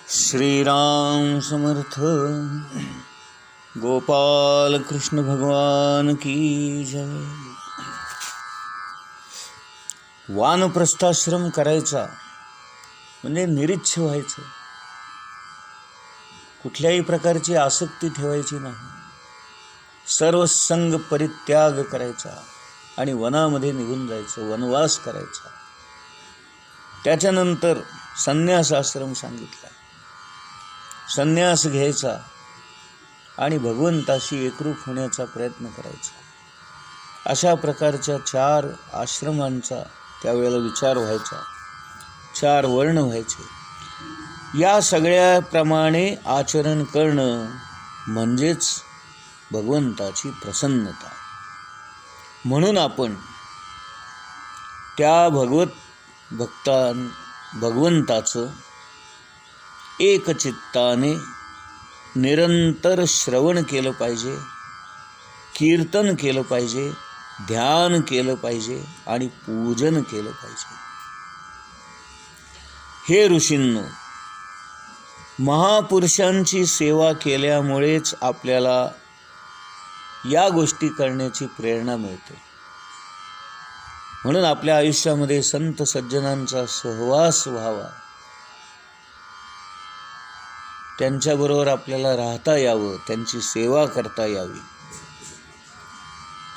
श्रीराम समर्थ। गोपाल कृष्ण भगवान की जय। वानप्रस्थाश्रम करायचा म्हणजे निरीच्छ व्हायचं, कुठल्याही प्रकारची आसक्ती ठेवायची नाही, सर्व संग परित्याग करायचा आणि वनामध्ये निघून जायचं, वनवास करायचा। त्याच्यानंतर संन्यास आश्रम सांगितला, संन्यास घ्यायचा आणि भगवंताशी एकरूप होण्याचा प्रयत्न करायचा। अशा प्रकारच्या 4 आश्रमांचा त्यावेळेला विचार व्हायचा, 4 वर्ण व्हायचे। या सगळ्याप्रमाणे आचरण करणं म्हणजेच भगवंताची प्रसन्नता। म्हणून आपण त्या भगवंताचं एकचित्ताने निरंतर श्रवण केलं पाहिजे, कीर्तन केलं पाहिजे, ध्यान केलं पाहिजे आणि पूजन केलं पाहिजे। हे ऋषींनो, महापुरुषांची सेवा केल्यामुळेच आपल्याला या गोष्टी करण्याची प्रेरणा मिळते। म्हणून आपल्या आयुष्यामध्ये संत सज्जनांचा सहवास व्हावा, त्यांच्याबरोबर आपल्याला राहता यावं, त्यांची सेवा करता यावी।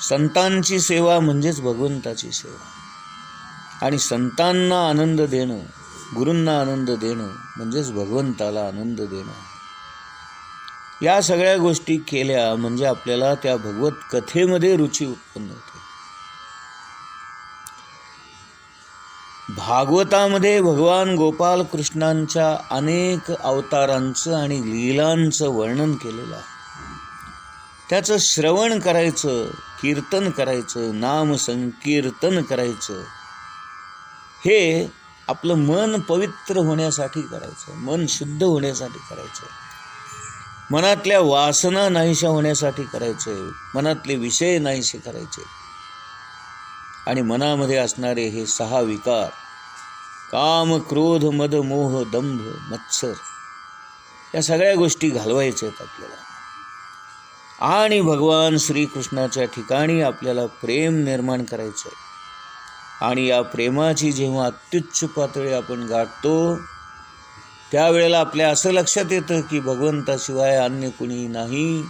संतांची सेवा म्हणजेच भगवंताची सेवा आणि संतांना आनंद देणं, गुरूंना आनंद देणं म्हणजेच भगवंताला आनंद देणं। या सगळ्या गोष्टी केल्या म्हणजे आपल्याला त्या भगवत कथेमध्ये रुची उत्पन्न होते। भागवतामध्ये भगवान गोपाल कृष्णांच्या अनेक अवतारांचं आणि लीलांचं वर्णन केलेलं आहे। त्याचं श्रवण करायचं, कीर्तन करायचं, नाम संकीर्तन करायचं, हे आपलं मन पवित्र होण्यासाठी करायचं, मन शुद्ध होण्यासाठी करायचं, मनातल्या वासना नाहीशा होण्यासाठी करायचं, मनातले विषय नाहीसे करायचे आणि मनामध्ये असणारे हे 6 विकार काम, क्रोध, मद, मोह, दंभ, मत्सर या सगळ्या गोष्टी घालवायच्या आहेत आपल्याला। आणि भगवान श्रीकृष्णाच्या ठिकाणी आपल्याला प्रेम निर्माण करायचं आहे आणि या प्रेमाची जेव्हा अत्युच्च पातळी आपण गाठतो त्यावेळेला आपल्या असं लक्षात येतं की भगवंताशिवाय अन्य कुणी नाही,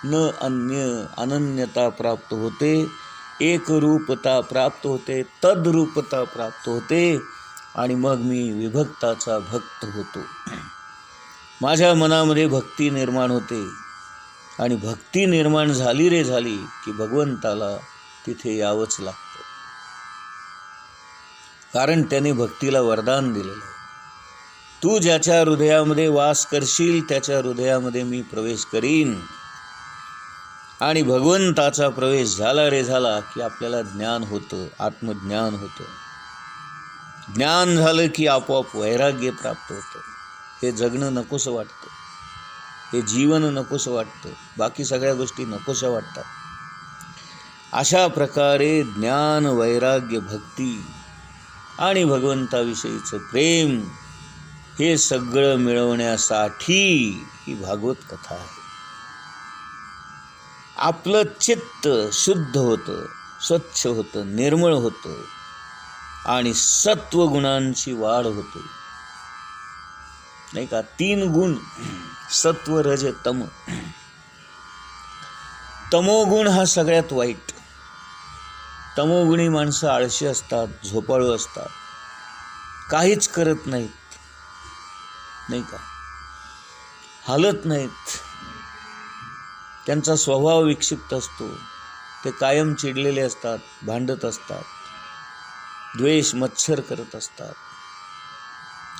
न अन्य, अनन्यता प्राप्त होते, एकरूपता प्राप्त होते, तद्रूपता प्राप्त होते आणि मग मी विभक्ताचा भक्त होतो। माझ्या मनामध्ये भक्ती निर्माण होते आणि भक्ती निर्माण झाली रे झाली की भगवंताला तिथे यावंच लागतं, कारण त्याने भक्तीला वरदान दिलेलं आहे। तू ज्याच्या हृदयामध्ये वास करशील त्याच्या हृदयामध्ये मी प्रवेश करीन। आणि भगवंताचा प्रवेश झाला रे झाला की आपल्याला ज्ञान होतं, आत्मज्ञान होतं। ज्ञान झालं की आपोआप वैराग्य प्राप्त होतं। हे जगणं नकोसं वाटतं, हे जीवन नकोसं वाटतं, बाकी सगळ्या गोष्टी नकोशा वाटतात। अशा प्रकारे ज्ञान, वैराग्य, भक्ती आणि भगवंताविषयीचं प्रेम हे सगळं मिळवण्यासाठी ही भागवत कथा आहे। आपलं चित्त शुद्ध होतं, स्वच्छ होतं, निर्मळ होतं आणि सत्वगुणांची वाढ होते, नाही का। 3 गुण सत्व, रज, तम। तमोगुण हा सगळ्यात वाईट। तमोगुणी माणसं आळशी असतात, झोपाळू असतात, काहीच करत नाहीत, नाही का, हालत नाहीत, त्यांचा स्वभाव विक्षिप्त असतो, ते कायम चिडलेले असतात, भांडत असतात, द्वेष मत्सर करत असतात,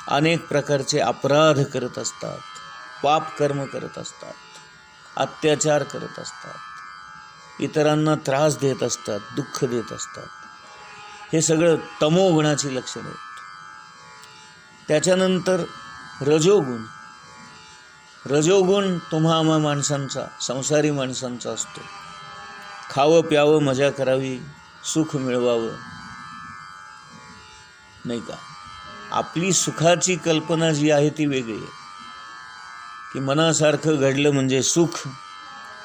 अनेक प्रकारचे अपराध करत असतात, पाप कर्म करत असतात, अत्याचार करत असतात, इतरांना त्रास देत असतात, दुःख देत असतात। हे सगळं तमोगुणाची लक्षणं आहेत। त्याच्यानंतर रजोगुण। रजोगुण तुम्हा आम्हा माणसांचा, संसारी माणसांचा असतो। खावं प्यावं, मजा करावी, सुख मिळवावं, नाही का। आपली सुखाची कल्पना जी आहे ती वेगळी आहे, की मनासारखं घडलं म्हणजे सुख,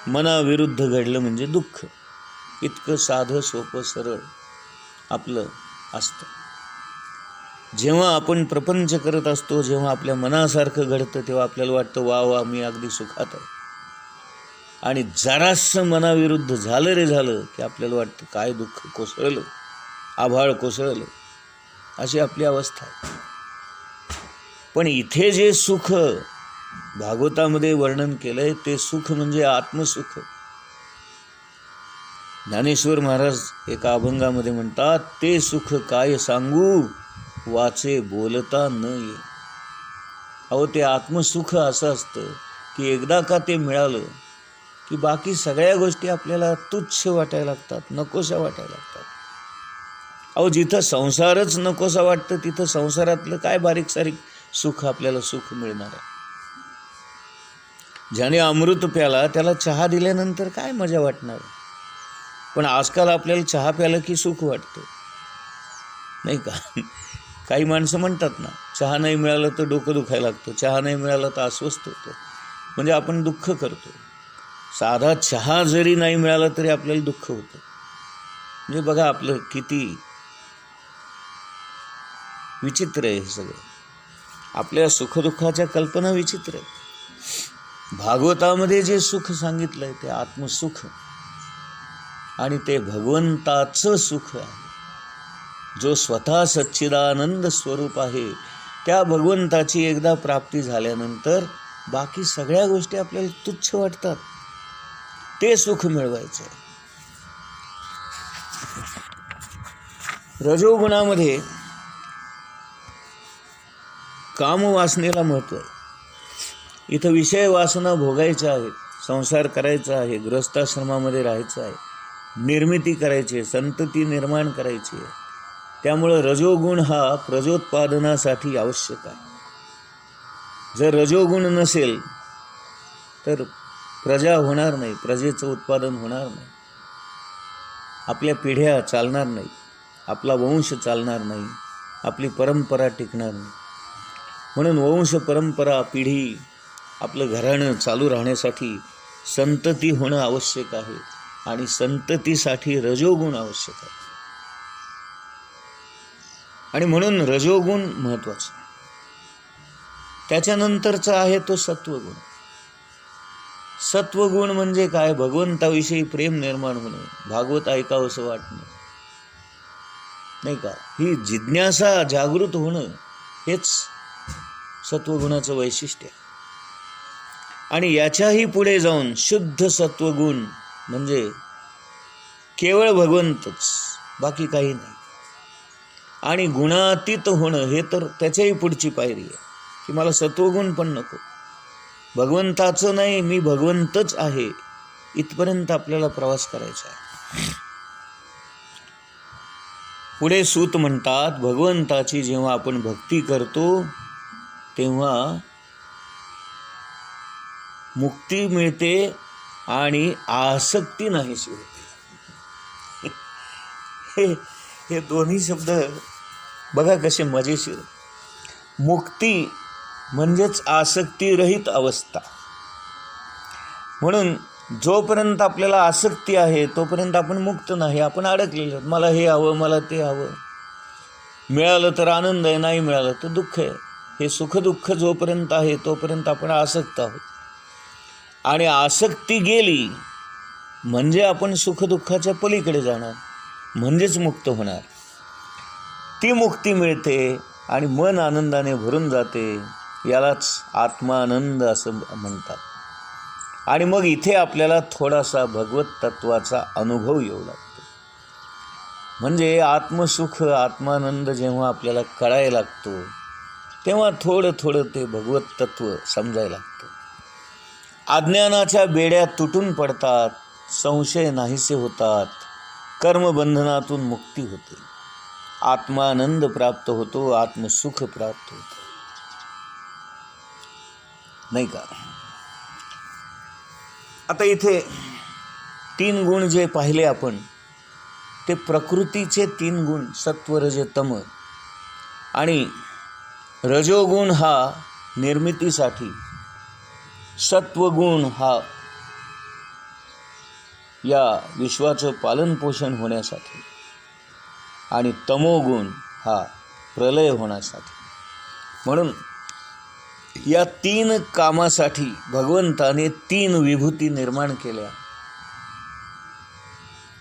मनाविरुद्ध घडलं म्हणजे दुःख. इतकं साधं सोपं सरळ आपलं असतं. जेव्हा आपण प्रपंच करत असतो, जेव्हा आपल्या मनासारखं घडतं, तेव्हा आपल्याला वाटतं वा वा मी अगदी सुखात आहे. आणि जरासं मनाविरुद्ध झालं रे झालं की आपल्याला वाटतं काय दुःख कोसळलं, आभाळ कोसळलं, अशी आपली अवस्था आहे. पण इथे जे सुख भागवतामध्ये वर्णन केलंय ते सुख म्हणजे आत्मसुख. ज्ञानेश्वर महाराज एका अभंगामध्ये म्हणतात, ते सुख काय सांगू वाचे बोलता न ये. अहो, ते आत्मसुख असं असतं की एकदा का ते मिळालं की बाकी सगळ्या गोष्टी आपल्याला तुच्छ वाटायला लागतात, नकोशा वाटायला लागतात. अहो, जिथं संसारच नकोसा वाटतं तिथं संसारातलं काय बारीक सारीक सुख आपल्याला सुख मिळणार आहे. ज्याने अमृत प्याला त्याला चहा दिल्यानंतर काय मजा वाटणार. पण आजकाल आपल्याला चहा प्यालं की सुख वाटतं, नाही का? काही माणसं म्हणतात ना, चहा नाही मिळालं तर डोकं दुखायला लागतं, चहा नाही मिळालं तर अस्वस्थ होतं. म्हणजे आपण दुःख करतो. साधा चहा जरी नाही मिळाला तरी आपल्याला दुःख होतं. म्हणजे बघा आपलं किती विचित्र आहे हे सगळं. आपल्या सुखदुःखाच्या कल्पना विचित्र आहे. भागवतामध्ये जे सुख सांगितलंय ते आत्मसुख आणि ते भगवंताचं सुख आहे. जो स्वतः सच्चिदानंद स्वरूप आहे, त्या भगवंताची एकदा प्राप्ती झाल्यानंतर बाकी सगळ्या गोष्टी आपल्याला तुच्छ वाटतात. ते सुख मिळवायचं. रजोगुणामध्ये कामवासनेला महत्त्व आहे. इथं विषय वासना भोगायच्या आहेत, संसार करायचा आहे, गृहस्थाश्रमामध्ये राहायचं आहे, निर्मिती करायची आहे, संतती निर्माण करायची आहे. त्यामुळं रजोगुण हा प्रजोत्पादनासाठी आवश्यक आहे. जर रजोगुण नसेल तर प्रजा होणार नाही, प्रजेचं उत्पादन होणार नाही, आपल्या पिढ्या चालणार नाही, आपला वंश चालणार नाही, आपली परंपरा टिकणार नाही. म्हणून वंश परंपरा पिढी आपलं घराणं चालू राहण्यासाठी संतती होणं आवश्यक आहे आणि संततीसाठी रजोगुण आवश्यक आहे. आणि म्हणून रजोगुण महत्त्वाचा. त्याच्यानंतरचा आहे तो सत्वगुण. सत्वगुण म्हणजे काय? भगवंताविषयी प्रेम निर्माण होणं, भागवत ऐकावंसं वाटणं, नाही का? ही जिज्ञासा जागृत होणं हेच सत्वगुणाचं वैशिष्ट्य. आणि याच्याही पुढे जाऊन शुद्ध सत्वगुण म्हणजे केवळ भगवंतच, बाकी काही नाही. आणि गुणातीत होणं हे तर त्याच्याही पुढची पायरी आहे की मला सत्वगुण पण नको, भगवंताचं नाही, मी भगवंतच आहे, इथपर्यंत आपल्याला प्रवास करायचा आहे. पुढे सूत म्हणतात, भगवंताची जेव्हा आपण भक्ती करतो तेव्हा मुक्ती मिळते आणि आसक्ती नाहीशी होते. हे दोन्ही शब्द बघा कसे मजेशीर. मुक्ती म्हणजेच आसक्तीरहित अवस्था. म्हणून जोपर्यंत आपल्याला आसक्ती आहे तोपर्यंत आपण मुक्त नाही, आपण अडकलेले आहोत. मला हे हवं, मला ते हवं, मिळालं तर आनंद आहे, नाही मिळालं तर दुःख आहे. हे सुखदुःख जोपर्यंत आहे तोपर्यंत आपण आसक्त आहोत. आणि आसक्ती गेली म्हणजे आपण सुखदुःखाच्या पलीकडे जाणार, म्हणजेच मुक्त होणार. ती मुक्ती मिळते आणि मन आनंदाने भरून जाते, यालाच आत्मानंद असं म्हणतात. आणि मग इथे आपल्याला थोडासा भगवत तत्वाचा अनुभव येऊ लागतो. म्हणजे आत्मसुख, आत्मानंद जेव्हा आपल्याला कळायला लागतो तेव्हा थोडं थोडं ते भगवत तत्व समजायला लागतं. अज्ञानाच्या बेड्या तुटून पडतात, संशय नाहीसे होतात, कर्मबंधनातून मुक्ती होते, आत्मानंद प्राप्त होतो, आत्मसुख प्राप्त होतं, नाही का? आता इथे 3 गुण जे पाहिले आपण ते प्रकृतीचे 3 गुण, सत्व रज तम. आणि रजोगुण हा निर्मितीसाठी सत्वगुण हा या विश्वाचं पालनपोषण होण्यासाठी आणि तमोगुण हा प्रलय होण्यासाठी. म्हणून या 3 कामासाठी भगवंताने 3 विभूती निर्माण केल्या,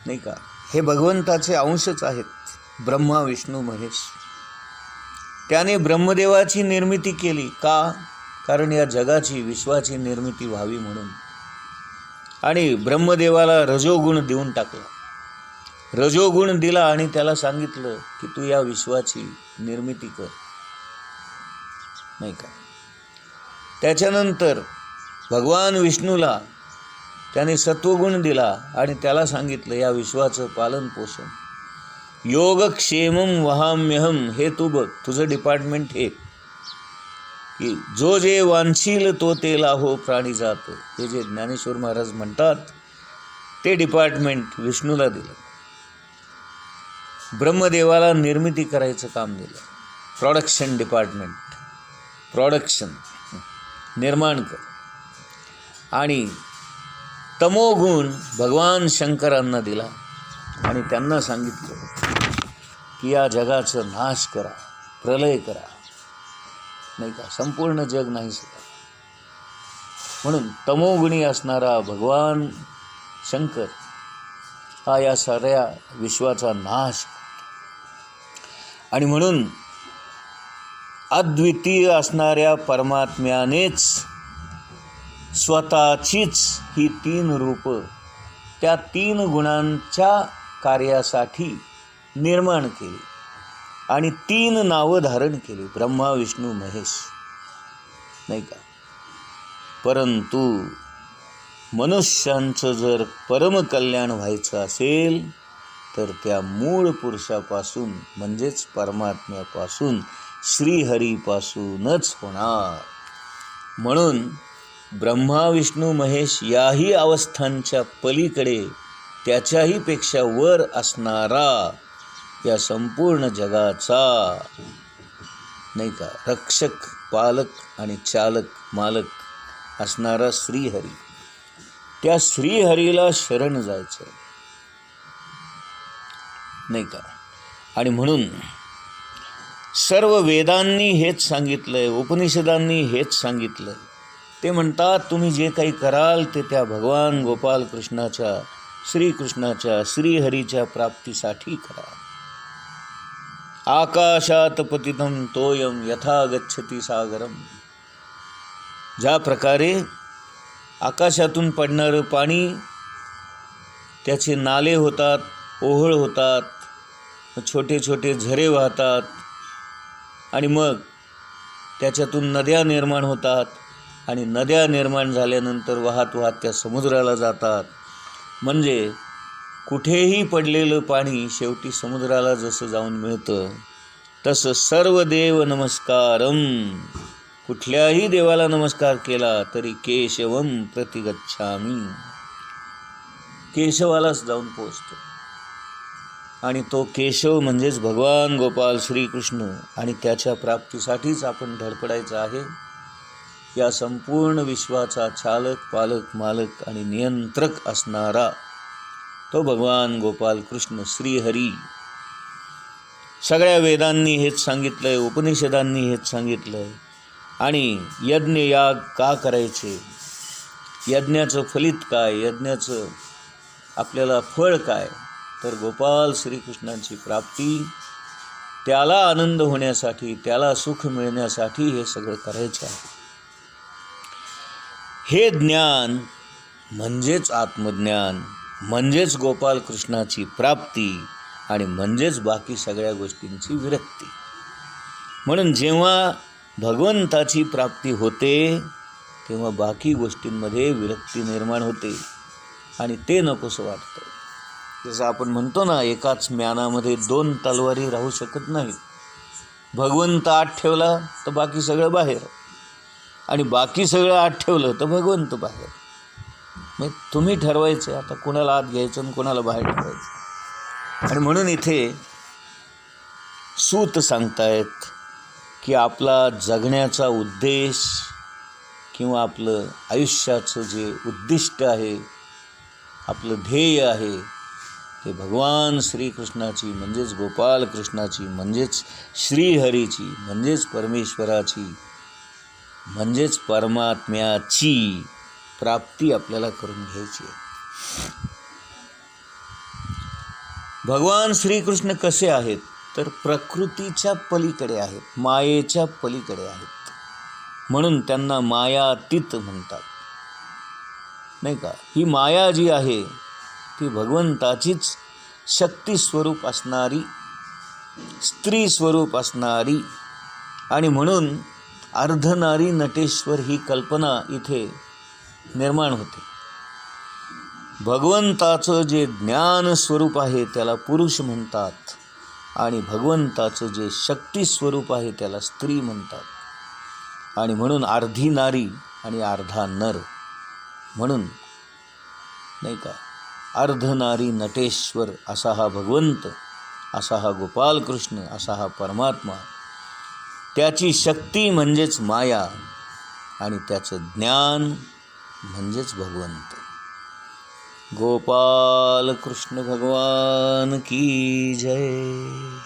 नाही का. हे भगवंताचे अंशच आहेत, ब्रह्मा विष्णू महेश. त्याने ब्रह्मदेवाची निर्मिती केली का? कारण या जगाची विश्वाची निर्मिती व्हावी म्हणून. आणि ब्रह्मदेवाला रजोगुण देऊन टाकला. रजोगुण दिला आणि त्याला सांगितलं की तू या विश्वाची निर्मिती कर, नाही का. त्याच्यानंतर भगवान विष्णूला त्याने सत्वगुण दिला आणि त्याला सांगितलं या विश्वाचं पालन पोषण. योगक्षेमं वहाम्यहम, हे तू बघ, तुझं डिपार्टमेंट हे की जो जे वांछील तो ते लाहो प्राणी जात, हे जे ज्ञानेश्वर महाराज म्हणतात ते डिपार्टमेंट विष्णूला दिलं. ब्रह्मदेवाला निर्मिती करायचं काम दिलं, प्रोडक्शन डिपार्टमेंट, प्रोडक्शन निर्माण कर. आणि तमोगुण भगवान शंकरांना दिला आणि त्यांना सांगितलं की या जगाचं नाश करा, प्रलय करा, नाही का, संपूर्ण जग नाही करा. म्हणून तमोगुणी असणारा भगवान शंकर हा या साऱ्या विश्वाचा नाश करतो. आणि म्हणून अद्वितीय असणाऱ्या परमात्म्यानेच स्वतःचीच ही 3 रूपं त्या 3 गुणांच्या कार्यासाठी निर्माण केली आणि 3 नावं धारण केली, ब्रह्मा विष्णू महेश, नाही का. परंतु मनुष्यांचं जर परमकल्याण व्हायचं असेल तर त्या मूळ पुरुषापासून म्हणजेच परमात्म्यापासून, श्रीहरीपासूनच होणार. म्हणून ब्रह्मा विष्णू महेश याही अवस्थांच्या पलीकडे त्याच्याही पेक्षा वर असणारा या संपूर्ण जगाचा, नाही का, रक्षक, पालक आणि चालक, मालक असणारा श्रीहरी, त्या श्रीहरीला शरण जायचं, नाही का. आणि म्हणून सर्व वेदांनी हेच सांगितलंय, उपनिषदांनी हेच सांगितलंय. ते म्हणतात तुम्ही जे काही कराल ते त्या भगवान गोपाल कृष्णाच्या, श्रीकृष्णाच्या, श्रीहरीच्या प्राप्तीसाठी करा. आकाशात पतितं तोयम यथा गच्छति सागरम, ज्या प्रकारे आकाशातून पडणारं पाणी, त्याचे नाले होतात, ओहळ होतात, छोटे छोटे झरे वाहतात आणि मग त्याच्यातून नद्या निर्माण होतात आणि नद्या निर्माण झाल्यानंतर वाहत वाहत त्या समुद्राला जातात. म्हणजे कुठेही पडलेलं पाणी शेवटी समुद्राला जसं जाऊन मिळतं तसं सर्व देव नमस्कारम, कुठल्याही देवाला नमस्कार केला तरी केशवम प्रतिगच्छामी, केशवालाच जाऊन पोचतो. आणि तो केशव म्हणजेच भगवान गोपाल श्रीकृष्ण, आणि त्याच्या प्राप्तीसाठीच आपण धडपडायचं आहे. या संपूर्ण विश्वाचा चालक, पालक, मालक आणि नियंत्रक असणारा तो भगवान गोपाल कृष्ण श्रीहरी. सगळ्या वेदांनी हेच सांगितलंय, उपनिषदांनी हेच सांगितलंय. आणि यज्ञ याग का करायचे, यज्ञाचं फलित काय, यज्ञाचं आपल्याला फळ काय, तर गोपाल श्रीकृष्णांची प्राप्ती, त्याला आनंद होण्यासाठी, त्याला सुख मिळण्यासाठी हे सगळं करायचं आहे. हे ज्ञान म्हणजेच आत्मज्ञान, म्हणजेच गोपाल कृष्णाची प्राप्ती आणि म्हणजेच बाकी सगळ्या गोष्टींची विरक्ती. म्हणून जेव्हा भगवंताची प्राप्ती होते तेव्हा बाकी गोष्टींमध्ये विरक्ती निर्माण होते आणि ते नकोसं वाटतं. जसं आपण म्हणतो ना, एकाच म्यानामध्ये 2 तलवारी राहू शकत नाहीत. भगवंत आत ठेवला तर बाकी सगळं बाहेर, आणि बाकी सगळं आत ठेवलं तर भगवंत बाहेर. मग तुम्ही ठरवायचं आता कोणाला आत घ्यायचं आणि कोणाला बाहेर ठेवायचं. आणि म्हणून इथे सूत सांगतायत की आपला जगण्याचा उद्देश किंवा आपलं आयुष्याचं जे उद्दिष्ट आहे, आपलं ध्येय आहे, ते भगवान श्रीकृष्णाची म्हणजेच गोपालकृष्णाची म्हणजेच श्रीहरीची म्हणजेच परमेश्वराची म्हणजेच परमात्म्याची प्राप्ती आपल्याला करून घ्यायची आहे. भगवान श्रीकृष्ण कसे आहेत तर प्रकृतीच्या पलीकडे आहेत, मायेच्या पलीकडे आहेत, म्हणून त्यांना मायातीत म्हणतात, नाही का. ही माया जी आहे ती भगवंताचीच शक्ती स्वरूप असणारी, स्त्री स्वरूप असणारी, आणि म्हणून अर्धनारी नटेश्वर ही कल्पना इथे निर्माण होते. भगवंताचं जे ज्ञान स्वरूप आहे त्याला पुरुष म्हणतात, आणि भगवंताचं जे शक्ती स्वरूप आहे त्याला स्त्री म्हणतात, आणि म्हणून अर्धी नारी आणि अर्धा नर म्हणून, नाही का, अर्धनारी नटेश्वर असा हा भगवंत, असा हा गोपालकृष्ण, असा हा परमात्मा. त्याची शक्ती म्हणजेच माया आणि त्याचं ज्ञान म्हणजेच भगवंत. गोपाल कृष्ण भगवान की जय.